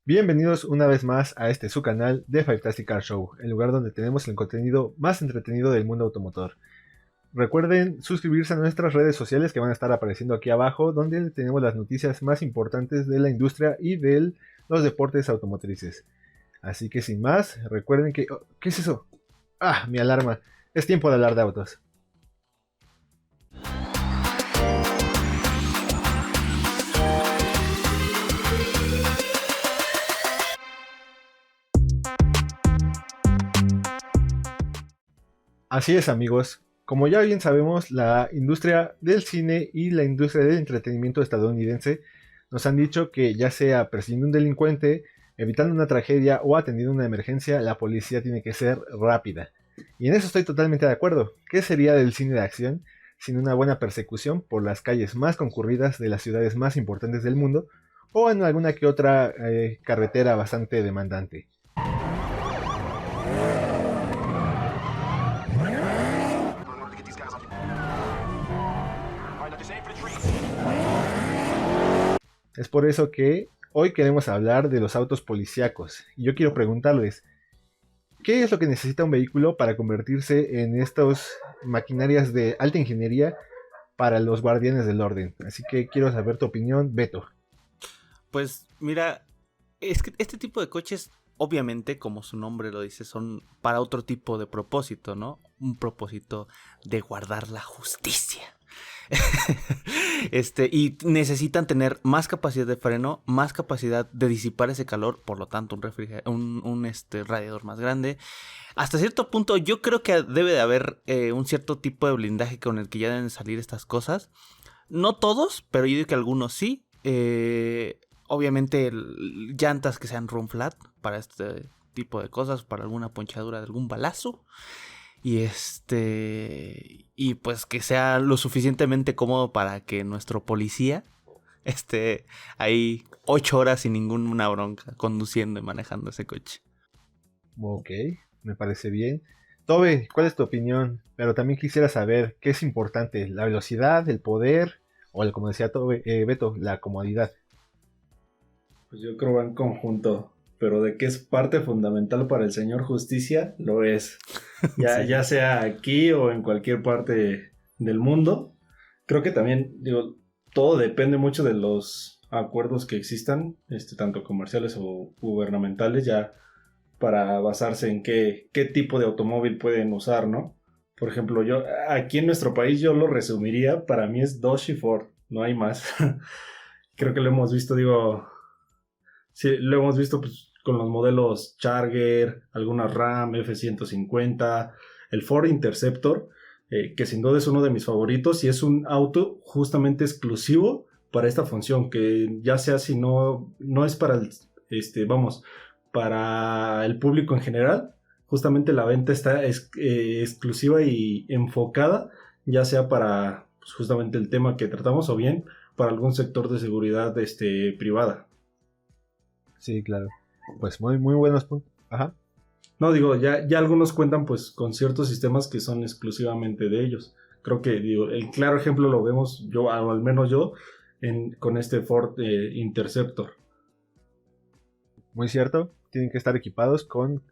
Bienvenidos una vez más a este su canal de Fantastic Car Show, el lugar donde tenemos el contenido más entretenido del mundo automotor. Recuerden suscribirse a nuestras redes sociales que van a estar apareciendo aquí abajo, donde tenemos las noticias más importantes de la industria y de los deportes automotrices. Así que sin más, recuerden que... ¿qué es eso? ¡Ah, mi alarma! Es tiempo de hablar de autos. Así es, amigos. Como ya bien sabemos, la industria del cine y la industria del entretenimiento estadounidense nos han dicho que ya sea persiguiendo un delincuente, evitando una tragedia o atendiendo una emergencia, la policía tiene que ser rápida. Y en eso estoy totalmente de acuerdo. ¿Qué sería del cine de acción sin una buena persecución por las calles más concurridas de las ciudades más importantes del mundo o en alguna que otra carretera bastante demandante? Es por eso que hoy queremos hablar de los autos policíacos. Y yo quiero preguntarles, ¿qué es lo que necesita un vehículo para convertirse en estas maquinarias de alta ingeniería para los guardianes del orden? Así que quiero saber tu opinión, Beto. Pues mira, es que este tipo de coches, obviamente, como su nombre lo dice, son para otro tipo de propósito, ¿no? Un propósito de guardar la justicia. Y necesitan tener más capacidad de freno, más capacidad de disipar ese calor, por lo tanto un radiador más grande. Hasta cierto punto yo creo que debe de haber un cierto tipo de blindaje con el que ya deben salir estas cosas. No todos, pero yo digo que algunos sí. Obviamente llantas que sean run flat para este tipo de cosas, para alguna ponchadura de algún balazo. Y pues que sea lo suficientemente cómodo para que nuestro policía esté ahí 8 horas sin ninguna bronca conduciendo y manejando ese coche. Ok, me parece bien. Tobe, ¿cuál es tu opinión? Pero también quisiera saber qué es importante, la velocidad, el poder o, como decía Tobe, Beto, la comodidad. Pues yo creo va en conjunto, pero de que es parte fundamental para el señor Justicia, lo es. Sí. Ya sea aquí o en cualquier parte del mundo. Creo que también, digo, todo depende mucho de los acuerdos que existan, tanto comerciales o gubernamentales, ya para basarse en qué tipo de automóvil pueden usar, ¿no? Por ejemplo, yo aquí en nuestro país yo lo resumiría, para mí es Dodge y Ford, no hay más. Creo que lo hemos visto, digo... Sí, lo hemos visto pues, con los modelos Charger, algunas Ram, F-150, el Ford Interceptor, que sin duda es uno de mis favoritos y es un auto justamente exclusivo para esta función, que ya sea si no es para para el público en general, justamente la venta está exclusiva y enfocada, ya sea para pues, justamente el tema que tratamos o bien para algún sector de seguridad privada. Sí, claro. Pues muy buenos puntos. Ajá. No, digo, ya algunos cuentan pues con ciertos sistemas que son exclusivamente de ellos. Creo que, digo, el claro ejemplo lo vemos yo, o al menos yo, con este Ford Interceptor. Muy cierto. Tienen que estar equipados con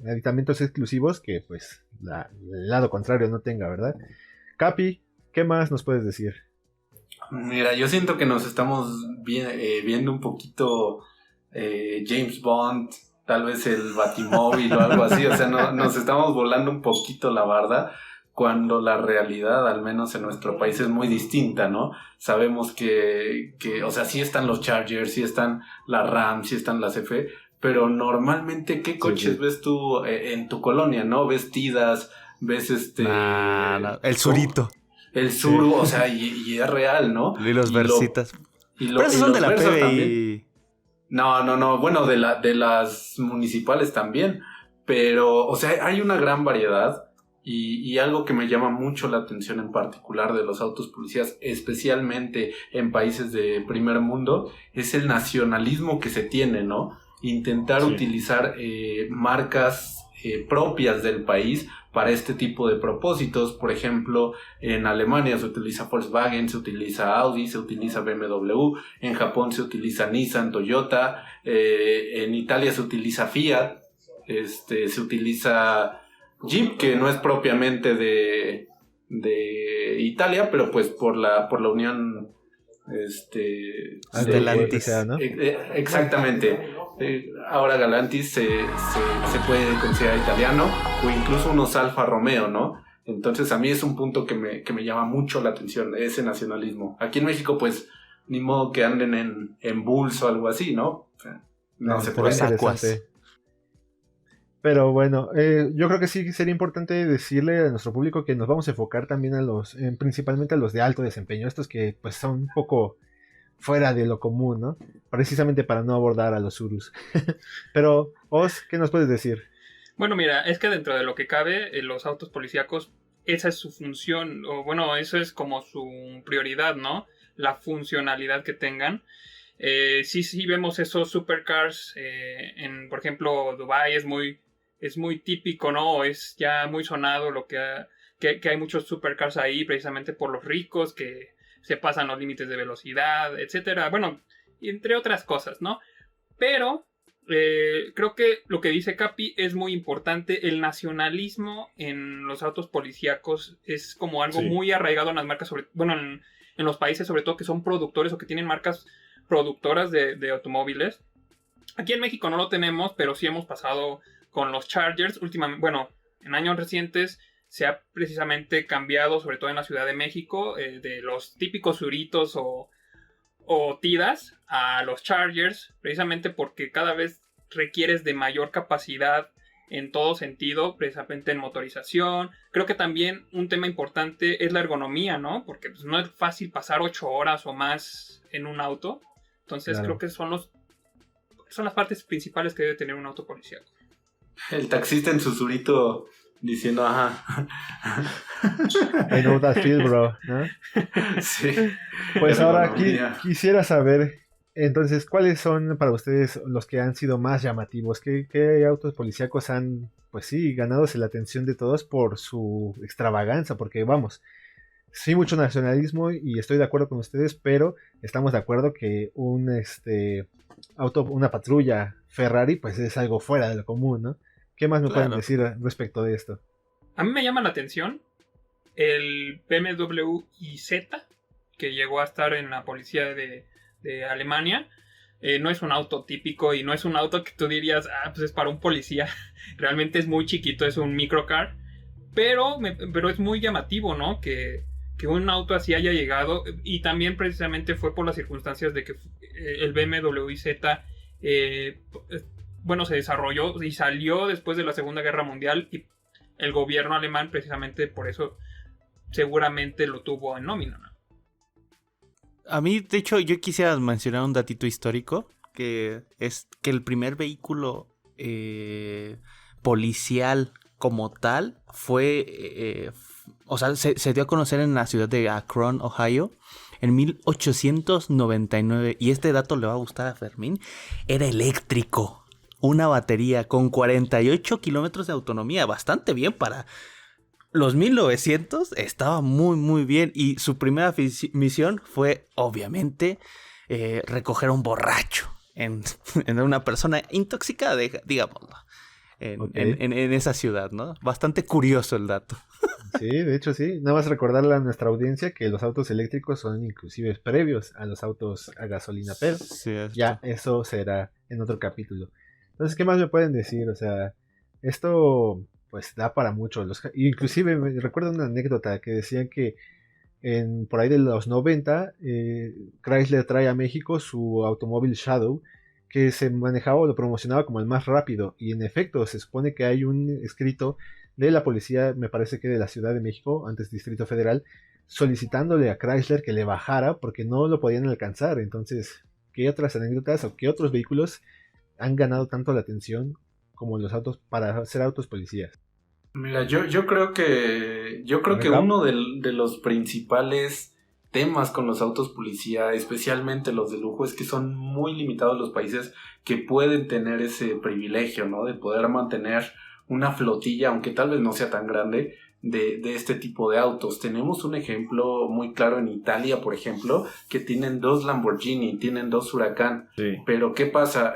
aditamentos exclusivos que pues el lado contrario no tenga, ¿verdad? Capi, ¿qué más nos puedes decir? Mira, yo siento que nos estamos viendo un poquito James Bond, tal vez el Batimóvil o algo así, o sea, nos estamos volando un poquito la barda, cuando la realidad, al menos en nuestro país, es muy distinta, ¿no? Sabemos que o sea, sí están los Chargers, sí están las Ram, sí están las F, pero normalmente, ¿qué coches ves tú en tu colonia, no? Vestidas, ves el Surito. El Suru, o sea, y es real, ¿no? Y los Versitas. Pero esos son de la PBI. No, bueno, de las municipales también, pero, o sea, hay una gran variedad y algo que me llama mucho la atención en particular de los autos policías, especialmente en países de primer mundo, es el nacionalismo que se tiene, ¿no? Intentar utilizar marcas propias del país para este tipo de propósitos. Por ejemplo, en Alemania se utiliza Volkswagen, se utiliza Audi, se utiliza BMW, en Japón se utiliza Nissan, Toyota, en Italia se utiliza Fiat, se utiliza Jeep, que no es propiamente de Italia, pero pues por la unión Stellantis, ¿no? Exactamente. Ahora Galantis se puede considerar italiano, o incluso unos Alfa Romeo, ¿no? Entonces a mí es un punto que me llama mucho la atención, ese nacionalismo. Aquí en México pues ni modo que anden en Bulls o algo así, ¿no? No se puede. Interesante. Pero bueno, yo creo que sí sería importante decirle a nuestro público que nos vamos a enfocar también principalmente a los de alto desempeño, estos que pues son un poco fuera de lo común, ¿no? Precisamente para no abordar a los Urus. Pero, Oz, ¿qué nos puedes decir? Bueno, mira, es que dentro de lo que cabe, los autos policíacos, esa es su función, o bueno, eso es como su prioridad, ¿no? La funcionalidad que tengan. Sí vemos esos supercars, por ejemplo, Dubái es muy típico, ¿no? Es ya muy sonado lo que hay muchos supercars ahí precisamente por los ricos que se pasan los límites de velocidad, etcétera. Bueno, entre otras cosas, ¿no? Pero creo que lo que dice Capi es muy importante. El nacionalismo en los autos policíacos es como algo muy arraigado en las marcas, en los países sobre todo que son productores o que tienen marcas productoras de automóviles. Aquí en México no lo tenemos, pero sí hemos pasado con los Chargers. Últimamente, bueno, en años recientes se ha precisamente cambiado, sobre todo en la Ciudad de México, de los típicos Zuritos o Tidas a los Chargers, precisamente porque cada vez requieres de mayor capacidad en todo sentido, precisamente en motorización. Creo que también un tema importante es la ergonomía, ¿no? Porque pues, no es fácil pasar 8 horas o más en un auto. Entonces Creo que son las partes principales que debe tener un auto policíaco. El taxista en su Zurito diciendo, ajá. I know that feel, bro, ¿no? Sí. Pues ahora quisiera saber, entonces, ¿cuáles son para ustedes los que han sido más llamativos? ¿Qué autos policíacos han, pues sí, ganados la atención de todos por su extravaganza? Porque, vamos, sí, mucho nacionalismo y estoy de acuerdo con ustedes, pero estamos de acuerdo que una patrulla Ferrari, pues es algo fuera de lo común, ¿no? ¿Qué más me pueden decir respecto de esto? A mí me llama la atención el BMW iZ, que llegó a estar en la policía de Alemania. No es un auto típico y no es un auto que tú dirías, pues es para un policía. Realmente es muy chiquito, es un microcar. Pero es muy llamativo, ¿no? Que un auto así haya llegado. Y también precisamente fue por las circunstancias de que el BMW iZ se desarrolló y salió después de la Segunda Guerra Mundial, y el gobierno alemán precisamente por eso seguramente lo tuvo en nómina, ¿no? A mí, de hecho, yo quisiera mencionar un datito histórico, que es que el primer vehículo policial como tal fue, se dio a conocer en la ciudad de Akron, Ohio, en 1899, y este dato le va a gustar a Fermín, era eléctrico. Una batería con 48 kilómetros de autonomía, bastante bien para los 1900, estaba muy muy bien. Y su primera misión fue, obviamente, recoger a un borracho en una persona intoxicada, digámoslo, en esa ciudad, ¿no? Bastante curioso el dato. Sí, de hecho sí. Nada más recordarle a nuestra audiencia que los autos eléctricos son inclusive previos a los autos a gasolina, pero sí, ya eso será en otro capítulo. Entonces, ¿qué más me pueden decir? O sea, esto pues da para mucho. Inclusive me recuerdo una anécdota que decían que por ahí de los 90, Chrysler trae a México su automóvil Shadow, que se manejaba o lo promocionaba como el más rápido. Y en efecto, se supone que hay un escrito de la policía, me parece que de la Ciudad de México, antes Distrito Federal, solicitándole a Chrysler que le bajara porque no lo podían alcanzar. Entonces, ¿qué otras anécdotas o qué otros vehículos han ganado tanto la atención como los autos para ser autos policías? Mira, yo creo que uno de los principales temas con los autos policía, especialmente los de lujo, es que son muy limitados los países que pueden tener ese privilegio, ¿no? De poder mantener una flotilla, aunque tal vez no sea tan grande, de este tipo de autos. Tenemos un ejemplo muy claro en Italia, por ejemplo, que tienen 2 Lamborghini, tienen 2 Huracán. Sí. Pero ¿qué pasa?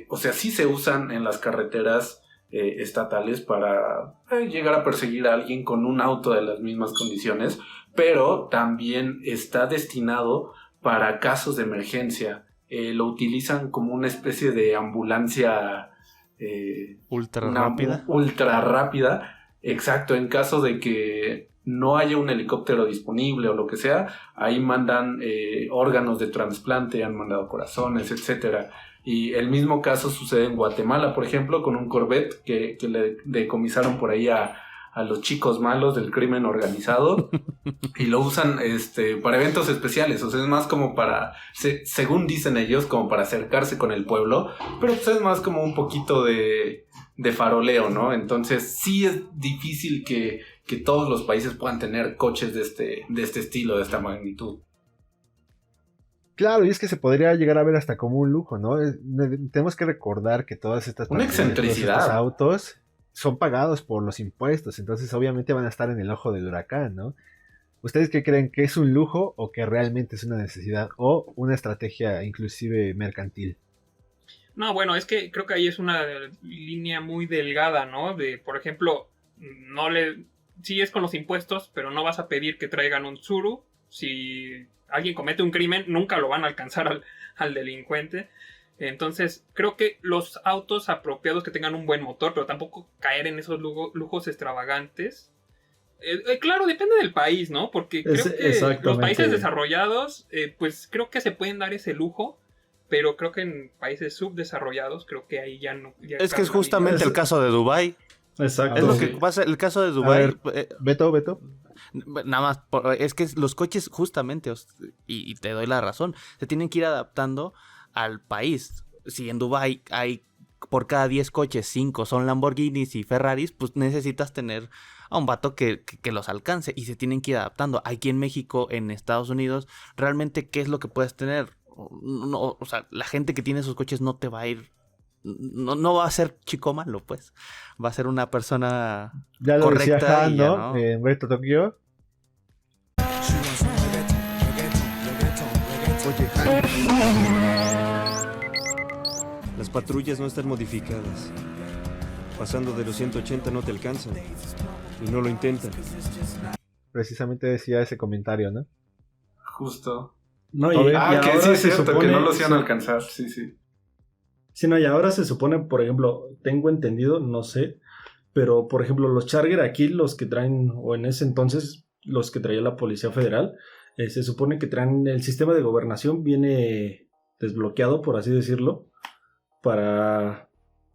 O sea, sí se usan en las carreteras estatales para llegar a perseguir a alguien con un auto de las mismas condiciones, pero también está destinado para casos de emergencia. Lo utilizan como una especie de ambulancia Ultra rápida. Ultra rápida. Exacto, en caso de que no haya un helicóptero disponible o lo que sea, ahí mandan órganos de trasplante, han mandado corazones, etcétera. Y el mismo caso sucede en Guatemala, por ejemplo, con un Corvette que le decomisaron por ahí a los chicos malos del crimen organizado y lo usan para eventos especiales. O sea, es más como para, según dicen ellos, como para acercarse con el pueblo, pero pues es más como un poquito de faroleo, ¿no? Entonces sí es difícil que todos los países puedan tener coches de este estilo, de esta magnitud. Claro, y es que se podría llegar a ver hasta como un lujo, ¿no? Tenemos que recordar que todas estas Una excentricidad. Estos autos son pagados por los impuestos, entonces obviamente van a estar en el ojo del huracán, ¿no? ¿Ustedes qué creen? ¿Que es un lujo o que realmente es una necesidad o una estrategia inclusive mercantil? No, bueno, es que creo que ahí es una línea muy delgada, ¿no? De, por ejemplo, sí es con los impuestos, pero no vas a pedir que traigan un Tsuru. Si alguien comete un crimen, nunca lo van a alcanzar al delincuente. Entonces, creo que los autos apropiados que tengan un buen motor, pero tampoco caer en esos lujos extravagantes. Claro, depende del país, ¿no? Porque creo que los países desarrollados, pues creo que se pueden dar ese lujo, pero creo que en países subdesarrollados, creo que ahí ya no. Es que es justamente el caso de Dubái. Exacto. Es lo que pasa, el caso de Dubái. Beto. Nada más, es que los coches justamente, y te doy la razón, se tienen que ir adaptando al país. Si en Dubái hay por cada 10 coches 5 son Lamborghinis y Ferraris, pues necesitas tener a un vato que los alcance y se tienen que ir adaptando. Aquí en México, en Estados Unidos, realmente ¿qué es lo que puedes tener? No, o sea, la gente que tiene esos coches no te va a ir, no va a ser chico malo, pues. Va a ser una persona ya lo correcta. Decía Han, ¿no? ¿no? En Reto Tokio. Las patrullas no están modificadas. Pasando de los 180 no te alcanzan. Y no lo intentan. Precisamente decía ese comentario, ¿no? Justo. No, que sí es cierto, supone, que no los iban a alcanzar, sí. Sí, no, y ahora se supone, por ejemplo, tengo entendido, no sé, pero por ejemplo los Charger aquí, los que traen, o en ese entonces, los que traía la Policía Federal, se supone que traen, el sistema de gobernación viene desbloqueado, por así decirlo, para,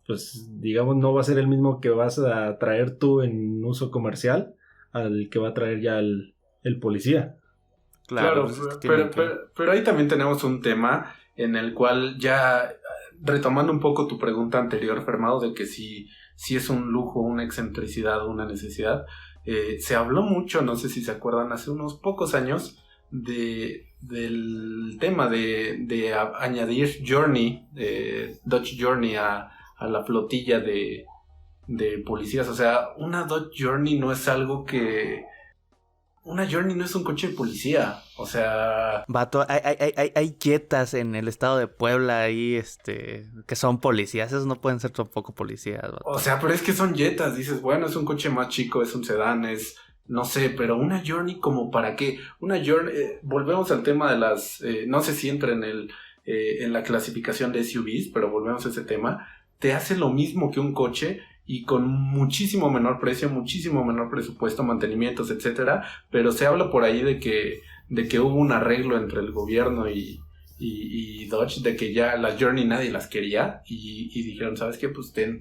pues, digamos, no va a ser el mismo que vas a traer tú en uso comercial al que va a traer ya el policía. Claro, pues pero ahí también tenemos un tema en el cual ya, retomando un poco tu pregunta anterior, Fermado, de que si es un lujo, una excentricidad, una necesidad, se habló mucho, no sé si se acuerdan, hace unos pocos años, del tema de añadir Journey, Dodge Journey a la flotilla de policías. O sea, una Dodge Journey no es algo que... Una Journey no es un coche de policía, o sea... Vato, hay jetas en el estado de Puebla ahí, que son policías, esos no pueden ser tampoco policías, vato. O sea, pero es que son jetas, dices, bueno, es un coche más chico, es un sedán, es... No sé, pero una Journey, ¿como para qué? Una Journey, volvemos al tema de las... no sé si entra en la clasificación de SUVs, pero volvemos a ese tema. Te hace lo mismo que un coche... y con muchísimo menor precio, muchísimo menor presupuesto, mantenimientos, etcétera, pero se habla por ahí de que hubo un arreglo entre el gobierno y Dodge, de que ya las Journey nadie las quería, y dijeron, ¿sabes qué? Pues te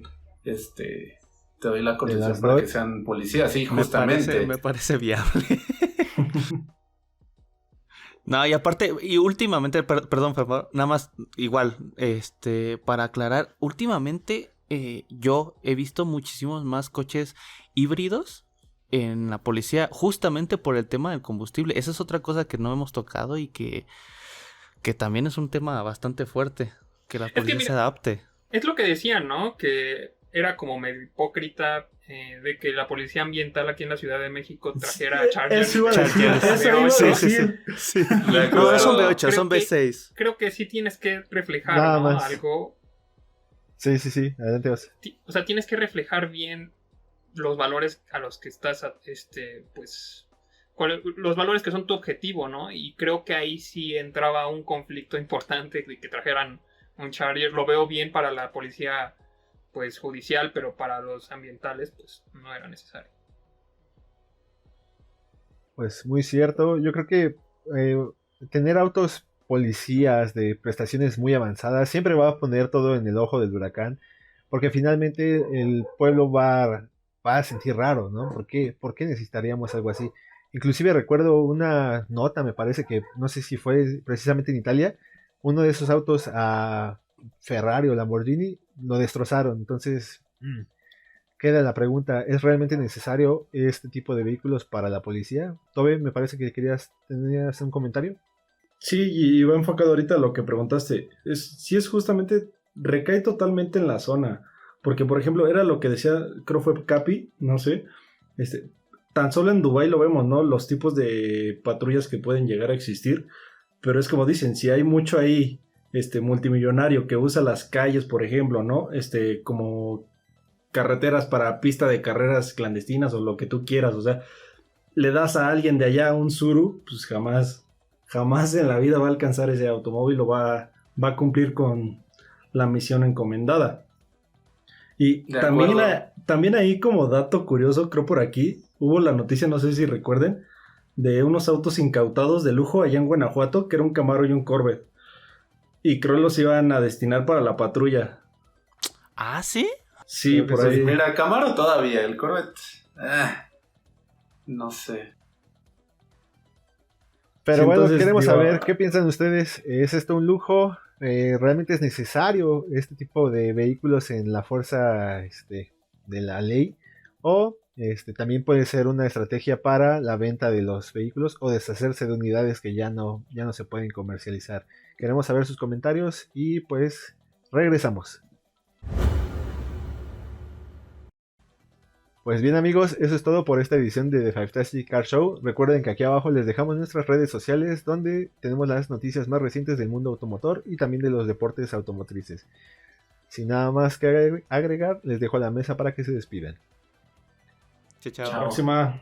doy la concesión para que sean policías, sí, justamente. Me parece viable. No, y aparte, y últimamente, perdón, nada más, igual, para aclarar, últimamente... yo he visto muchísimos más coches híbridos en la policía justamente por el tema del combustible. Esa es otra cosa que no hemos tocado y que también es un tema bastante fuerte, que la policía se adapte. Es lo que decían, ¿no? Que era como medio hipócrita de que la policía ambiental aquí en la Ciudad de México trajera Chargers. Eso iba a decir, Chargers. eso iba a Sí, decir. Sí. De No, acuerdo. son B8, Creo son que- B6. Creo que sí tienes que reflejar, Nada ¿no? más. Algo. Sí, adelante vas. O sea, tienes que reflejar bien los valores a los que estás, pues, los valores que son tu objetivo, ¿no? Y creo que ahí sí entraba un conflicto importante de que trajeran un Charger. Lo veo bien para la policía, pues, judicial, pero para los ambientales, pues, no era necesario. Pues muy cierto. Yo creo que tener autos policías de prestaciones muy avanzadas siempre va a poner todo en el ojo del huracán, porque finalmente el pueblo va a sentir raro, ¿no? ¿Por qué necesitaríamos algo así? Inclusive recuerdo una nota, me parece que, no sé si fue precisamente en Italia, uno de esos autos a Ferrari o Lamborghini lo destrozaron. Entonces, queda la pregunta, ¿es realmente necesario este tipo de vehículos para la policía? Tobe, me parece que tenías un comentario. Sí, y va enfocado ahorita a lo que preguntaste. Sí es justamente, recae totalmente en la zona. Porque, por ejemplo, era lo que decía, creo fue Capi, no sé. Tan solo en Dubái lo vemos, ¿no? Los tipos de patrullas que pueden llegar a existir. Pero es como dicen, si hay mucho ahí, multimillonario que usa las calles, por ejemplo, ¿no? Como carreteras para pista de carreras clandestinas o lo que tú quieras. O sea, le das a alguien de allá un Tsuru, pues jamás en la vida va a alcanzar ese automóvil o va a cumplir con la misión encomendada. Y De también, acuerdo. también ahí como dato curioso, creo por aquí, hubo la noticia, no sé si recuerden, de unos autos incautados de lujo allá en Guanajuato, que era un Camaro y un Corvette. Y creo los iban a destinar para la patrulla. ¿Ah, sí? Sí, Creo que por sí. ahí. Mira, Camaro todavía, el Corvette. No sé. Pero Sí, bueno, entonces, queremos digo, saber qué piensan ustedes. ¿Es esto un lujo? ¿Realmente es necesario este tipo de vehículos en la fuerza de la ley? ¿O también puede ser una estrategia para la venta de los vehículos o deshacerse de unidades que ya no se pueden comercializar? Queremos saber sus comentarios y pues regresamos. Pues bien amigos, eso es todo por esta edición de The Fantastic Car Show. Recuerden que aquí abajo les dejamos nuestras redes sociales donde tenemos las noticias más recientes del mundo automotor y también de los deportes automotrices. Sin nada más que agregar, les dejo la mesa para que se despidan. Chao, chao. Chao. Próxima.